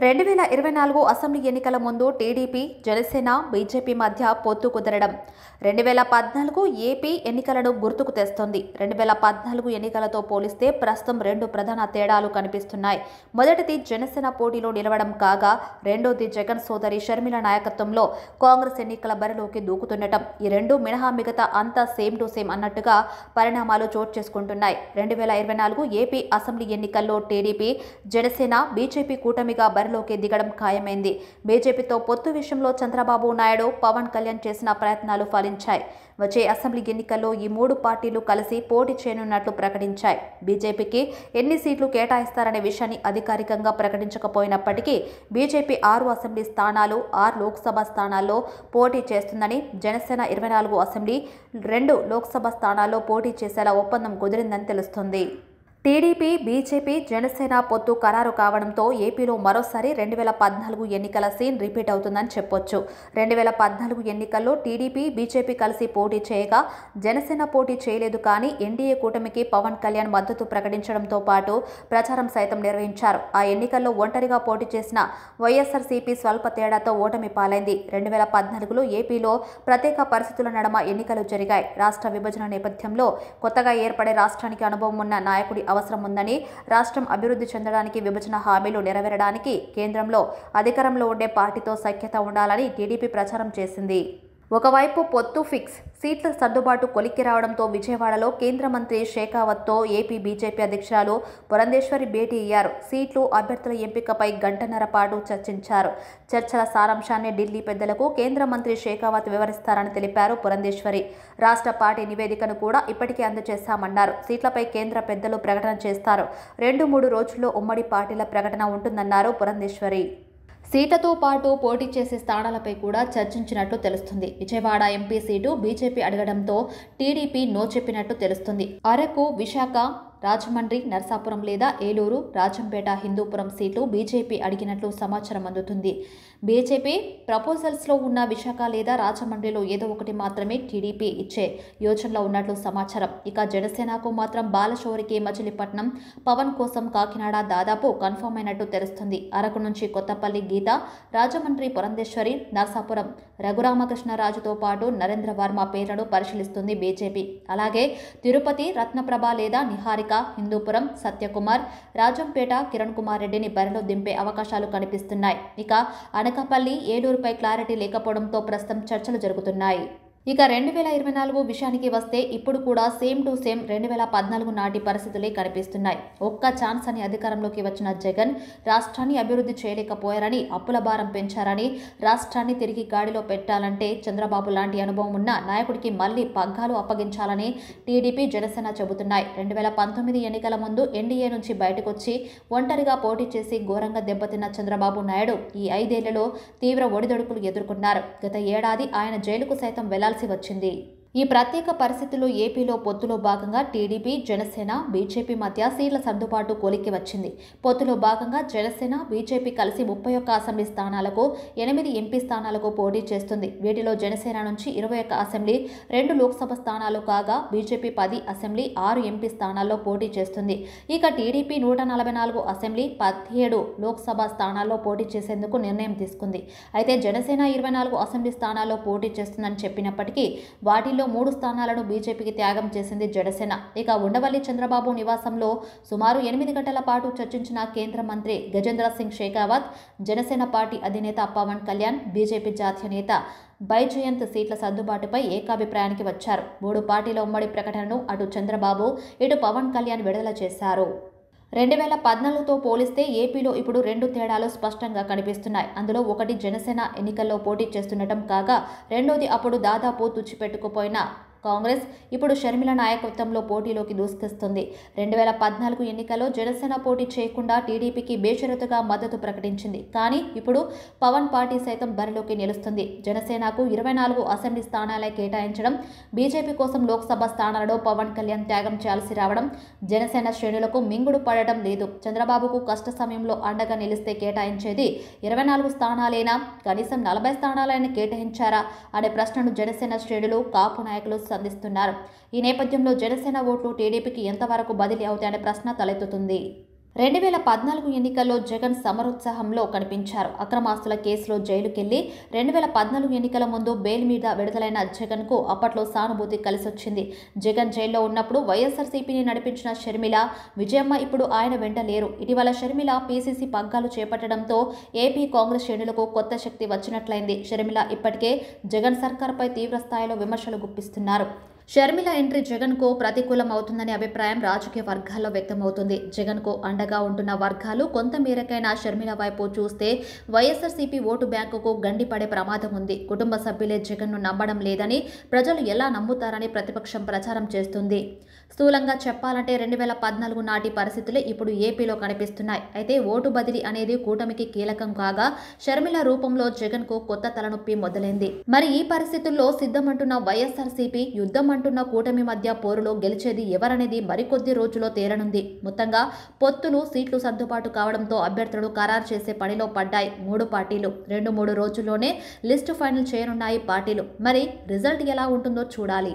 2024 assembly ఎన్నికల ముందు TDP, Janasena, BJP మధ్య పొత్తు కుదరడం 2014 ఏపీ ఎన్నికలను గుర్తుకు తెస్తోంది. 2014 ఎన్నికలతో పోలిస్తే ప్రస్తుతం రెండు ప్రధాన తేడాలు కనిపిస్తున్నాయి. మొదటిది జనసేన పోటీలో నిలవడం కాగా, రెండోది జగన్ సోదరి షర్మిల నాయకత్వంలో కాంగ్రెస్ ఎన్నికల బరిలోకి దూకుతుండటం. ఈ రెండు మినహా మిగతా అంతా సేమ్ టు సేమ్ అన్నట్టుగా పరిణామాలు చోటు చేసుకుంటున్నాయి. 2024 ఏపీ అసెంబ్లీ ఎన్నికల్లో టీడీపీ, జనసేన, బీజేపీ కూటమిగా బరిలోకి దిగడం ఖాయమైంది. బీజేపీతో పొత్తు విషయంలో చంద్రబాబు నాయుడు, పవన్ కళ్యాణ్ చేసిన ప్రయత్నాలు ఫలించాయి. వచ్చే అసెంబ్లీ ఎన్నికల్లో ఈ మూడు పార్టీలు కలిసి పోటీ చేయనున్నట్లు ప్రకటించాయి. బీజేపీకి ఎన్ని సీట్లు కేటాయిస్తారనే విషయాన్ని అధికారికంగా ప్రకటించకపోయినప్పటికీ బీజేపీ 6 అసెంబ్లీ స్థానాలు, 6 లోక్సభ స్థానాల్లో పోటీ చేస్తుందని, జనసేన 24 అసెంబ్లీ, 2 లోక్సభ స్థానాల్లో పోటీ చేసేలా ఒప్పందం కుదిరిందని తెలుస్తోంది. టీడీపీ, బీజేపీ, జనసేన పొత్తు ఖరారు కావడంతో ఏపీలో మరోసారి 2014 ఎన్నికల సీన్ రిపీట్ అవుతుందని చెప్పొచ్చు. 2014 ఎన్నికల్లో టీడీపీ, బీజేపీ కలిసి పోటీ చేయగా జనసేన పోటీ చేయలేదు. కానీ ఎన్డీఏ కూటమికి పవన్ కళ్యాణ్ మద్దతు ప్రకటించడంతో పాటు ప్రచారం సైతం నిర్వహించారు. ఆ ఎన్నికల్లో ఒంటరిగా పోటీ చేసిన వైఎస్ఆర్సీపీ స్వల్ప తేడాతో ఓటమి పాలైంది. 2014లో ఏపీలో ప్రత్యేక పరిస్థితుల నడుమ ఎన్నికలు జరిగాయి. రాష్ట్ర విభజన నేపథ్యంలో కొత్తగా ఏర్పడే రాష్ట్రానికి అనుభవం ఉన్న నాయకుడి అవసరం ఉందని, రాష్ట్రం అభివృద్ధి చెందడానికి, విభజన హామీలు నెరవేరడానికి కేంద్రంలో అధికారంలో ఉండే పార్టీతో సఖ్యత ఉండాలని టీడీపీ ప్రచారం చేసింది. ఒకవైపు పొత్తు ఫిక్స్, సీట్ల సర్దుబాటు కొలిక్కి రావడంతో విజయవాడలో కేంద్ర మంత్రి షేకావత్తో ఏపీ బీజేపీ అధ్యక్షురాలు పురంధేశ్వరి భేటీ అయ్యారు. సీట్లు, అభ్యర్థుల ఎంపికపై గంటన్నర పాటు చర్చించారు. చర్చల సారాంశాన్ని ఢిల్లీ పెద్దలకు కేంద్ర మంత్రి షేకావత్ వివరిస్తారని తెలిపారు పురంధేశ్వరి. రాష్ట్ర పార్టీ నివేదికను కూడా ఇప్పటికే అందజేశామన్నారు. సీట్లపై కేంద్ర పెద్దలు ప్రకటన చేస్తారు. 2-3 రోజుల్లో ఉమ్మడి పార్టీల ప్రకటన ఉంటుందన్నారు పురంధేశ్వరి. సీట్లతో పాటు పోటీ చేసే స్థానాలపై కూడా చర్చించినట్లు తెలుస్తుంది. విజయవాడ ఎంపీ సీటు బీజేపీ అడగడంతో టీడీపీ నో చెప్పినట్టు తెలుస్తుంది. అరకు, విశాఖ, రాజమండ్రి, నరసాపురం లేదా ఏలూరు, రాజంపేట, హిందూపురం సీట్లు బీజేపీ అడిగినట్లు సమాచారం అందుతుంది. బీజేపీ ప్రపోజల్స్లో ఉన్న విశాఖ లేదా రాజమండ్రిలో ఏదో ఒకటి మాత్రమే టీడీపీ ఇచ్చే యోచనలో ఉన్నట్లు సమాచారం. ఇక జనసేనకు మాత్రం బాలశౌరికి మచిలీపట్నం, పవన్ కోసం కాకినాడ దాదాపు కన్ఫర్మ్ అయినట్టు తెలుస్తుంది. అరకు నుంచి కొత్తపల్లి గీత, రాజమండ్రి పురంధేశ్వరి, నరసాపురం రఘురామకృష్ణరాజుతో పాటు నరేంద్ర వర్మ పేర్లను పరిశీలిస్తుంది బీజేపీ. అలాగే తిరుపతి రత్నప్రభ లేదా నిహారిక, హిందూపురం సత్యకుమార్, రాజంపేట కిరణ్ కుమార్ రెడ్డిని బరిలో దింపే అవకాశాలు కనిపిస్తున్నాయి. ఇక అనకాపల్లి, ఏలూరుపై క్లారిటీ లేకపోవడంతో ప్రస్తుతం చర్చలు జరుగుతున్నాయి. ఇక 2024 విషయానికి వస్తే ఇప్పుడు కూడా సేమ్ టు సేమ్ 2014 నాటి పరిస్థితులే కనిపిస్తున్నాయి. ఒక్క ఛాన్స్ అని అధికారంలోకి వచ్చిన జగన్ రాష్ట్రాన్ని అభివృద్ధి చేయలేకపోయారని, అప్పుల భారం పెంచారని, రాష్ట్రాన్ని తిరిగి గాడిలో పెట్టాలంటే చంద్రబాబు లాంటి అనుభవం ఉన్న నాయకుడికి మళ్లీ పగ్గాలు అప్పగించాలని టీడీపీ, జనసేన చెబుతున్నాయి. 2019 ఎన్నికల ముందు ఎన్డీఏ నుంచి బయటకొచ్చి ఒంటరిగా పోటీ చేసి ఘోరంగా దెబ్బతిన్న చంద్రబాబు నాయుడు ఈ 5 ఏళ్లలో తీవ్ర ఒడిదొడుకులు ఎదుర్కొన్నారు. గత ఏడాది ఆయన జైలుకు సైతం వెళ్లాల్సి వచ్చింది. ఈ ప్రత్యేక పరిస్థితుల్లో ఏపీలో పొత్తులో భాగంగా టీడీపీ, జనసేన, బీజేపీ మధ్య సీట్ల సర్దుబాటు కొలిక్కి వచ్చింది. పొత్తులో భాగంగా జనసేన, బీజేపీ కలిసి 31 అసెంబ్లీ స్థానాలకు, 8 ఎంపీ స్థానాలకు పోటీ చేస్తుంది. వీటిలో జనసేన నుంచి 21 అసెంబ్లీ, 2 లోక్సభ స్థానాలు కాగా బీజేపీ 10 అసెంబ్లీ, 6 ఎంపీ స్థానాల్లో పోటీ చేస్తుంది. ఇక టీడీపీ 144 అసెంబ్లీ, 17 లోక్సభ స్థానాల్లో పోటీ చేసేందుకు నిర్ణయం తీసుకుంది. అయితే జనసేన 24 అసెంబ్లీ స్థానాల్లో పోటీ చేస్తుందని చెప్పినప్పటికీ వాటిలో 3 స్థానాలను బీజేపీకి త్యాగం చేసింది జనసేన. ఇక ఉండవల్లి చంద్రబాబు నివాసంలో సుమారు 8 గంటల పాటు చర్చించిన కేంద్ర మంత్రి గజేంద్ర సింగ్ షేకావత్, జనసేన పార్టీ అధినేత పవన్ కళ్యాణ్, బీజేపీ జాతీయ నేత బైజయంత్ సీట్ల సర్దుబాటుపై ఏకాభిప్రాయానికి వచ్చారు. 3 పార్టీల ఉమ్మడి ప్రకటనను అటు చంద్రబాబు, ఇటు పవన్ కళ్యాణ్ విడుదల చేశారు. 2014తో పోలిస్తే ఏపీలో ఇప్పుడు 2 తేడాలు స్పష్టంగా కనిపిస్తున్నాయి. అందులో ఒకటి జనసేన ఎన్నికల్లో పోటీ చేస్తుండటం కాగా, రెండోది అప్పుడు దాదాపు తుడిచిపెట్టుకుపోయిన కాంగ్రెస్ ఇప్పుడు షర్మిల నాయకత్వంలో పోటీలోకి దూసుకొస్తుంది. 2014 ఎన్నికల్లో జనసేన పోటీ చేయకుండా టీడీపీకి బేషరతుగా మద్దతు ప్రకటించింది. కానీ ఇప్పుడు పవన్ పార్టీ సైతం బరిలోకి నిలుస్తుంది. జనసేనకు 24 అసెంబ్లీ స్థానాలే కేటాయించడం, బీజేపీ కోసం లోక్సభ స్థానాలలో పవన్ కళ్యాణ్ త్యాగం చేయాల్సి రావడం జనసేన శ్రేణులకు మింగుడు పడడం లేదు. చంద్రబాబుకు కష్ట సమయంలో అండగా నిలిస్తే కేటాయించేది 24 స్థానాలేనా, కనీసం 40 స్థానాలైనా కేటాయించారా అనే ప్రశ్నను జనసేన శ్రేణులు, కాపు నాయకులు సంధిస్తున్నారు. ఈ నేపథ్యంలో జనసేన ఓట్లు టీడీపీకి ఎంతవరకు బదిలీ అవుతాయనే ప్రశ్న తలెత్తుతుంది. 2014 ఎన్నికల్లో జగన్ సమరోత్సాహంలో కనిపించారు. అక్రమాస్తుల కేసులో జైలుకెళ్లి 2014 ఎన్నికల ముందు బెయిల్ మీద విడుదలైన జగన్కు అప్పట్లో సానుభూతి కలిసొచ్చింది. జగన్ జైల్లో ఉన్నప్పుడు వైఎస్ఆర్సీపీని నడిపించిన షర్మిల, విజయమ్మ ఇప్పుడు ఆయన వెంట లేరు. ఇటీవల షర్మిల పీసీసీ పగ్గాలు చేపట్టడంతో ఏపీ కాంగ్రెస్ శ్రేణులకు కొత్త శక్తి వచ్చినట్లయింది. షర్మిల ఇప్పటికే జగన్ సర్కార్పై తీవ్ర స్థాయిలో విమర్శలు గుప్పిస్తున్నారు. షర్మిల ఎంట్రీ జగన్కు ప్రతికూలం అవుతుందనే అభిప్రాయం రాజకీయ వర్గాల్లో వ్యక్తమవుతుంది. జగన్కు అండగా ఉంటున్న వర్గాలు కొంత మేరకైనా షర్మిల వైపు చూస్తే వైఎస్ఆర్సీపీ ఓటు బ్యాంకుకు గండిపడే ప్రమాదం ఉంది. కుటుంబ సభ్యులే జగన్ను నమ్మడం లేదని, ప్రజలు ఎలా నమ్ముతారని ప్రతిపక్షం ప్రచారం చేస్తుంది. స్థూలంగా చెప్పాలంటే 2014 నాటి పరిస్థితులే ఇప్పుడు ఏపీలో కనిపిస్తున్నాయి. అయితే ఓటు బదిలీ అనేది కూటమికి కీలకం కాగా షర్మిల రూపంలో జగన్కు కొత్త తలనొప్పి మొదలైంది. మరి ఈ పరిస్థితుల్లో సిద్ధమంటున్న వైఎస్ఆర్సీపీ, యుద్ధం అంటున్న కూటమి మధ్య పోరులో గెలిచేది ఎవరనేది మరికొద్ది రోజుల్లో తేలనుంది. మొత్తంగా పొత్తులు, సీట్లు సర్దుబాటు కావడంతో అభ్యర్థులు ఖరారు చేసే పనిలో పడ్డాయి 3 పార్టీలు. 2-3 రోజుల్లోనే లిస్టు ఫైనల్ చేయనున్నాయి పార్టీలు. మరి రిజల్ట్ ఎలా ఉంటుందో చూడాలి.